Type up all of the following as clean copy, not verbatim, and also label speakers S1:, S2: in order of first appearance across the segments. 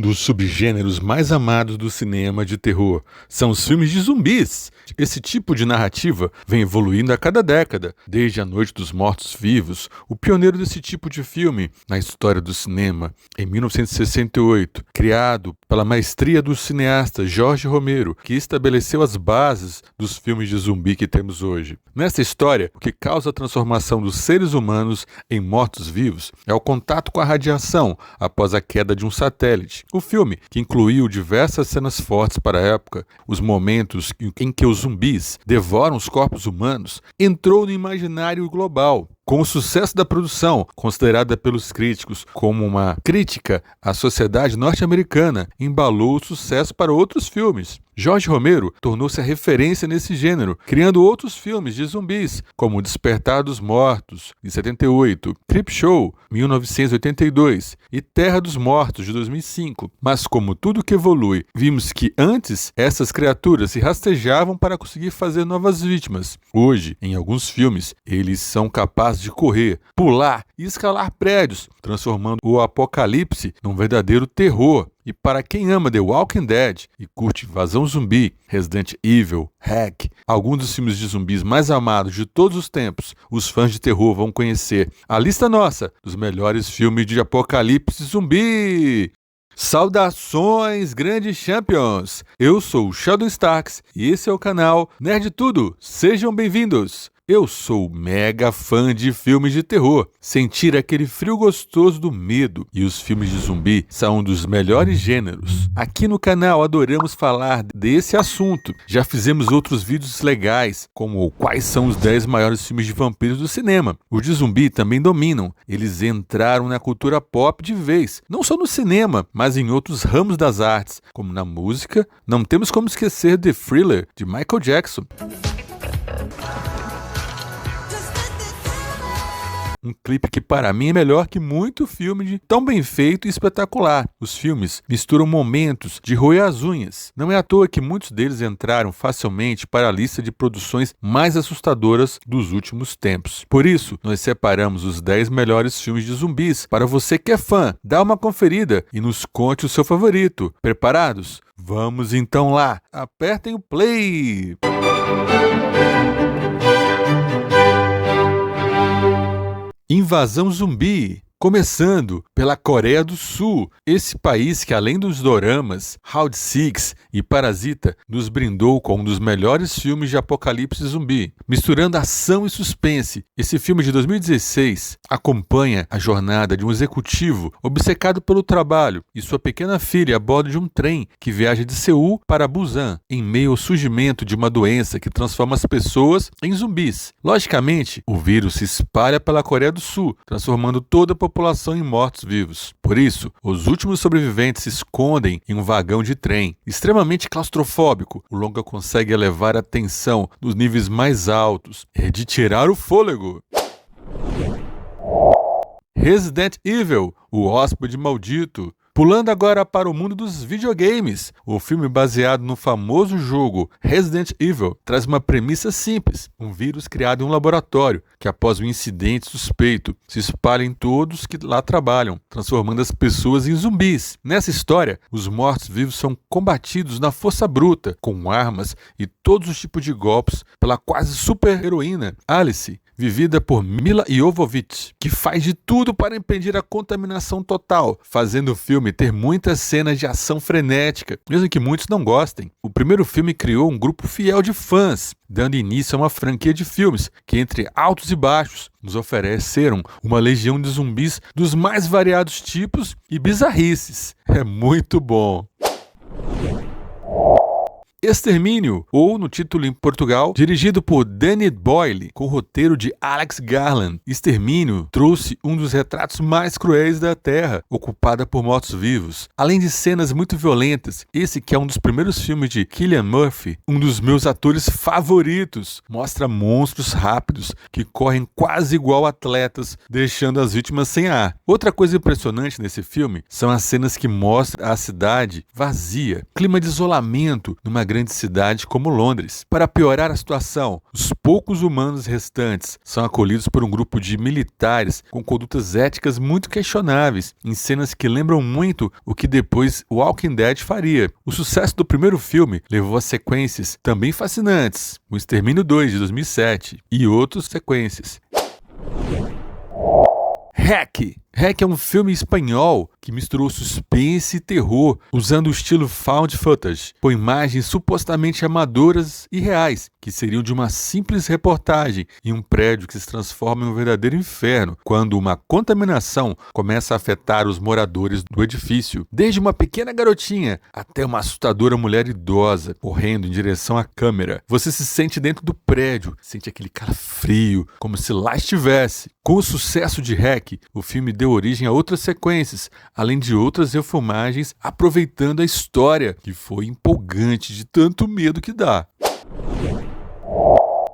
S1: dos subgêneros mais amados do cinema de terror são os filmes de zumbis. Esse tipo de narrativa vem evoluindo a cada década, desde A Noite dos Mortos-Vivos, o pioneiro desse tipo de filme na história do cinema, em 1968, criado pela maestria do cineasta Jorge Romero, que estabeleceu as bases dos filmes de zumbi que temos hoje. Nessa história, o que causa a transformação dos seres humanos em mortos-vivos é o contato com a radiação após a queda de um satélite. O filme, que incluiu diversas cenas fortes para a época, os momentos em que os zumbis devoram os corpos humanos, entrou no imaginário global. Com o sucesso da produção, considerada pelos críticos como uma crítica à sociedade norte-americana, embalou o sucesso para outros filmes. Jorge Romero tornou-se a referência nesse gênero, criando outros filmes de zumbis, como Despertar dos Mortos, de 78, Creepshow, 1982 e Terra dos Mortos, de 2005. Mas como tudo que evolui, vimos que antes essas criaturas se rastejavam para conseguir fazer novas vítimas. Hoje, em alguns filmes, eles são capazes de correr, pular e escalar prédios, transformando o apocalipse num verdadeiro terror. E para quem ama The Walking Dead e curte Invasão Zumbi, Resident Evil, Hack, alguns dos filmes de zumbis mais amados de todos os tempos, os fãs de terror vão conhecer a lista nossa dos melhores filmes de apocalipse zumbi. Saudações, grandes champions! Eu sou o Sheldon Starks e esse é o canal Nerd Tudo. Sejam bem-vindos! Eu sou mega fã de filmes de terror. Sentir aquele frio gostoso do medo e os filmes de zumbi são um dos melhores gêneros. Aqui no canal adoramos falar desse assunto. Já fizemos outros vídeos legais, como quais são os 10 maiores filmes de vampiros do cinema. Os de zumbi também dominam. Eles entraram na cultura pop de vez, não só no cinema, mas em outros ramos das artes, como na música. Não temos como esquecer The Thriller, de Michael Jackson. Um clipe que para mim é melhor que muito filme de tão bem feito e espetacular. Os filmes misturam momentos de roer as unhas. Não é à toa que muitos deles entraram facilmente para a lista de produções mais assustadoras dos últimos tempos. Por isso, nós separamos os 10 melhores filmes de zumbis para você que é fã. Dá uma conferida e nos conte o seu favorito. Preparados? Vamos então lá. Apertem o play! Invasão Zumbi, começando pela Coreia do Sul, esse país que além dos doramas, Round 6 e Parasita, nos brindou com um dos melhores filmes de apocalipse zumbi. Misturando ação e suspense, esse filme de 2016 acompanha a jornada de um executivo obcecado pelo trabalho e sua pequena filha a bordo de um trem que viaja de Seul para Busan, em meio ao surgimento de uma doença que transforma as pessoas em zumbis. Logicamente, o vírus se espalha pela Coreia do Sul, transformando toda a população em mortos-vivos. Por isso, os últimos sobreviventes se escondem em um vagão de trem. Extremamente claustrofóbico, o longa consegue elevar a tensão nos níveis mais altos. É de tirar o fôlego. Resident Evil, o hóspede maldito. Pulando agora para o mundo dos videogames, o filme baseado no famoso jogo Resident Evil traz uma premissa simples, um vírus criado em um laboratório que após um incidente suspeito se espalha em todos que lá trabalham, transformando as pessoas em zumbis. Nessa história, os mortos-vivos são combatidos na força bruta, com armas e todos os tipos de golpes pela quase super-heroína Alice, vivida por Milla Jovovich, que faz de tudo para impedir a contaminação total, fazendo o filme ter muitas cenas de ação frenética, mesmo que muitos não gostem. O primeiro filme criou um grupo fiel de fãs, dando início a uma franquia de filmes que, entre altos e baixos, nos ofereceram uma legião de zumbis dos mais variados tipos e bizarrices. É muito bom! Extermínio, ou no título em Portugal, dirigido por Danny Boyle, com roteiro de Alex Garland. Extermínio trouxe um dos retratos mais cruéis da Terra, ocupada por mortos-vivos. Além de cenas muito violentas, esse que é um dos primeiros filmes de Cillian Murphy, um dos meus atores favoritos, mostra monstros rápidos que correm quase igual atletas, deixando as vítimas sem ar. Outra coisa impressionante nesse filme são as cenas que mostram a cidade vazia, clima de isolamento, numa grande cidade como Londres. Para piorar a situação, os poucos humanos restantes são acolhidos por um grupo de militares com condutas éticas muito questionáveis, em cenas que lembram muito o que depois Walking Dead faria. O sucesso do primeiro filme levou a sequências também fascinantes, O Extermínio 2, de 2007, e outras sequências. Hack é um filme espanhol que misturou suspense e terror, usando o estilo found footage, com imagens supostamente amadoras e reais, que seriam de uma simples reportagem em um prédio que se transforma em um verdadeiro inferno, quando uma contaminação começa a afetar os moradores do edifício. Desde uma pequena garotinha até uma assustadora mulher idosa, correndo em direção à câmera. Você se sente dentro do prédio, sente aquele calafrio, como se lá estivesse. Com o sucesso de Hack, o filme deu origem a outras sequências, além de outras refilmagens, aproveitando a história, que foi empolgante de tanto medo que dá.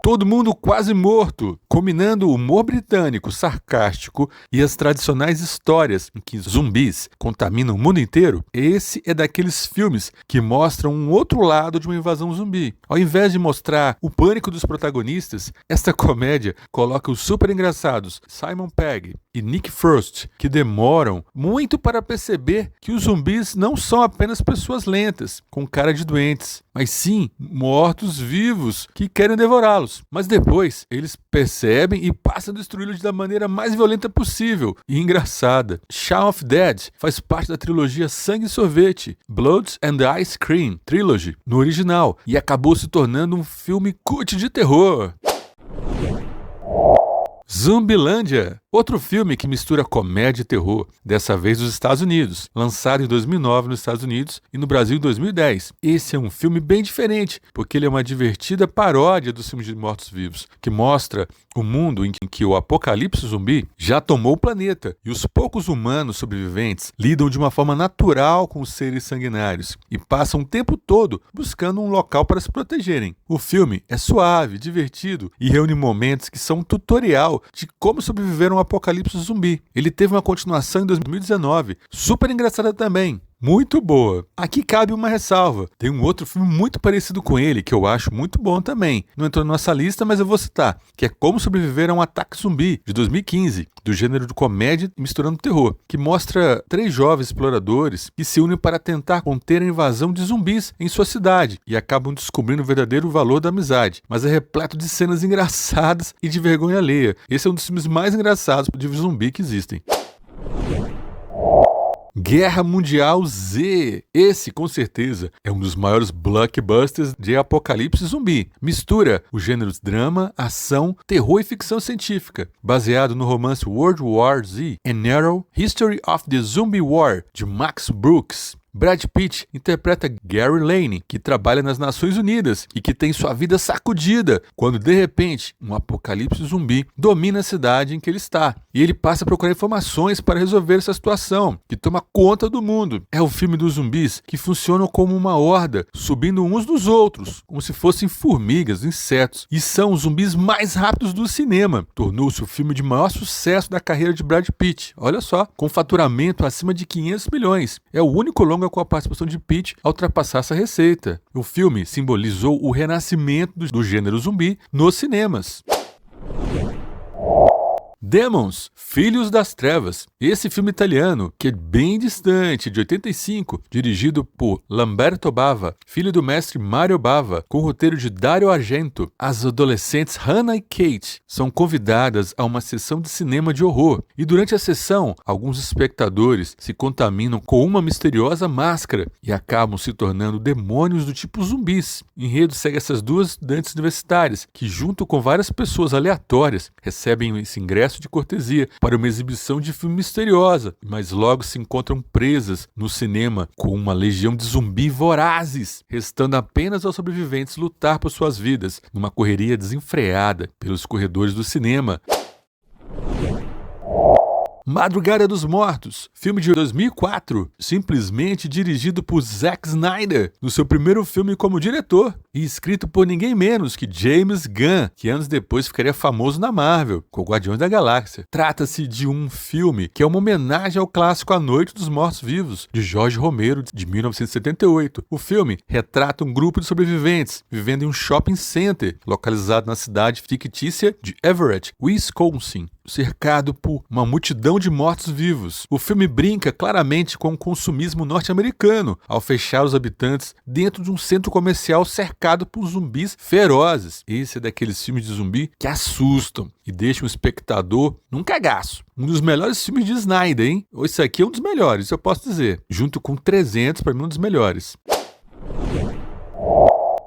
S1: Todo Mundo Quase Morto, combinando o humor britânico sarcástico e as tradicionais histórias em que zumbis contaminam o mundo inteiro. Esse é daqueles filmes que mostram um outro lado de uma invasão zumbi. Ao invés de mostrar o pânico dos protagonistas, esta comédia coloca os super engraçados Simon Pegg e Nick Frost, que demoram muito para perceber que os zumbis não são apenas pessoas lentas, com cara de doentes, mas sim mortos-vivos que querem devorá-los. Mas depois eles percebem e passam a destruí-los da maneira mais violenta possível e engraçada. Shaun of Dead faz parte da trilogia Sangue e Sorvete, Blood and Ice Cream Trilogy, no original, e acabou se tornando um filme cult de terror. Zumbilândia, outro filme que mistura comédia e terror, dessa vez dos Estados Unidos, lançado em 2009 nos Estados Unidos e no Brasil em 2010. Esse é um filme bem diferente, porque ele é uma divertida paródia dos filmes de mortos-vivos, que mostra o mundo em que o apocalipse zumbi já tomou o planeta e os poucos humanos sobreviventes lidam de uma forma natural com os seres sanguinários e passam o tempo todo buscando um local para se protegerem. O filme é suave, divertido e reúne momentos que são um tutorial de como sobreviver a um apocalipse zumbi. Ele teve uma continuação em 2019, super engraçada também. Muito boa. Aqui cabe uma ressalva. Tem um outro filme muito parecido com ele, que eu acho muito bom também. Não entrou na nossa lista, mas eu vou citar, que é Como Sobreviver a um Ataque Zumbi, de 2015, do gênero de comédia misturando terror, que mostra 3 jovens exploradores que se unem para tentar conter a invasão de zumbis em sua cidade e acabam descobrindo o verdadeiro valor da amizade. Mas é repleto de cenas engraçadas e de vergonha alheia. Esse é um dos filmes mais engraçados de zumbi que existem. Guerra Mundial Z. Esse, com certeza, é um dos maiores blockbusters de apocalipse zumbi. Mistura os gêneros drama, ação, terror e ficção científica, baseado no romance World War Z, A Narrow History of the Zombie War, de Max Brooks. Brad Pitt interpreta Gary Lane, que trabalha nas Nações Unidas e que tem sua vida sacudida quando, de repente, um apocalipse zumbi domina a cidade em que ele está. E ele passa a procurar informações para resolver essa situação, que toma conta do mundo. É o filme dos zumbis que funcionam como uma horda, subindo uns nos outros, como se fossem formigas, insetos. E são os zumbis mais rápidos do cinema. Tornou-se o filme de maior sucesso da carreira de Brad Pitt. Olha só, com faturamento acima de 500 milhões. É o único longa com a participação de Pitt a ultrapassar essa receita. O filme simbolizou o renascimento do gênero zumbi nos cinemas. Demons, Filhos das Trevas. Esse filme italiano, que é bem distante, de 85, dirigido por Lamberto Bava, filho do mestre Mario Bava, com o roteiro de Dario Argento. As adolescentes Hannah e Kate são convidadas a uma sessão de cinema de horror. E durante a sessão, alguns espectadores se contaminam com uma misteriosa máscara e acabam se tornando demônios do tipo zumbis. O enredo segue essas duas estudantes universitárias, que junto com várias pessoas aleatórias, recebem esse ingresso de cortesia para uma exibição de filme misteriosa, mas logo se encontram presas no cinema com uma legião de zumbi vorazes, restando apenas aos sobreviventes lutar por suas vidas numa correria desenfreada pelos corredores do cinema. Madrugada dos Mortos, filme de 2004, simplesmente dirigido por Zack Snyder, no seu primeiro filme como diretor, e escrito por ninguém menos que James Gunn, que anos depois ficaria famoso na Marvel, com Guardiões da Galáxia. Trata-se de um filme que é uma homenagem ao clássico A Noite dos Mortos-Vivos, de Jorge Romero, de 1978. O filme retrata um grupo de sobreviventes vivendo em um shopping center, localizado na cidade fictícia de Everett, Wisconsin, cercado por uma multidão de mortos-vivos. O filme brinca claramente com o consumismo norte-americano, ao fechar os habitantes dentro de um centro comercial cercado por zumbis ferozes. Esse é daqueles filmes de zumbi que assustam e deixam o espectador num cagaço. Um dos melhores filmes de Snyder, hein? Esse aqui é um dos melhores, eu posso dizer. Junto com 300, para mim, um dos melhores.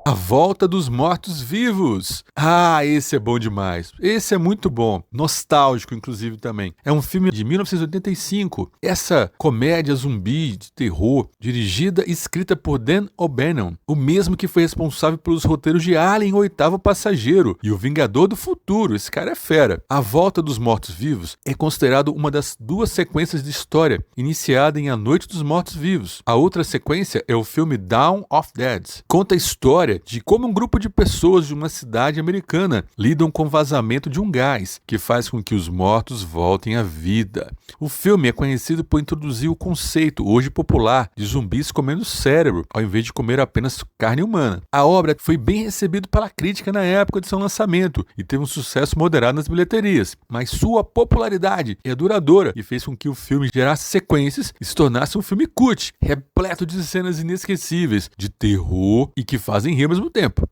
S1: A Volta dos Mortos-Vivos. Ah, esse é bom demais. Esse é muito bom. Nostálgico, inclusive, também. É um filme de 1985. Essa comédia zumbi de terror, dirigida e escrita por Dan O'Bannon, o mesmo que foi responsável pelos roteiros de Alien, o Oitavo Passageiro, e O Vingador do Futuro. Esse cara é fera. A Volta dos Mortos-Vivos é considerado uma das duas sequências de história, iniciada em A Noite dos Mortos-Vivos. A outra sequência é o filme Dawn of Dead. Conta a história de como um grupo de pessoas de uma cidade americana lidam com o vazamento de um gás que faz com que os mortos voltem à vida. O filme é conhecido por introduzir o conceito, hoje popular, de zumbis comendo cérebro, ao invés de comer apenas carne humana. A obra foi bem recebida pela crítica na época de seu lançamento e teve um sucesso moderado nas bilheterias, mas sua popularidade é duradoura e fez com que o filme gerasse sequências e se tornasse um filme cult, repleto de cenas inesquecíveis, de terror e que fazem rir ao mesmo tempo.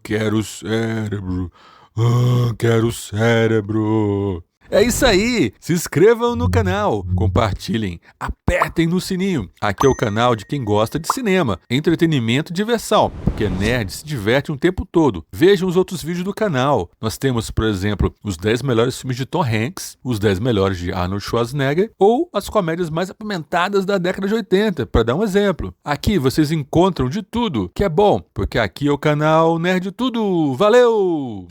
S1: Quero cérebro. Quero cérebro. É isso aí! Se inscrevam no canal, compartilhem, apertem no sininho. Aqui é o canal de quem gosta de cinema, entretenimento e diversão, porque nerd se diverte um tempo todo. Vejam os outros vídeos do canal. Nós temos, por exemplo, os 10 melhores filmes de Tom Hanks, os 10 melhores de Arnold Schwarzenegger ou as comédias mais apimentadas da década de 80, para dar um exemplo. Aqui vocês encontram de tudo, que é bom, porque aqui é o canal Nerd Tudo. Valeu!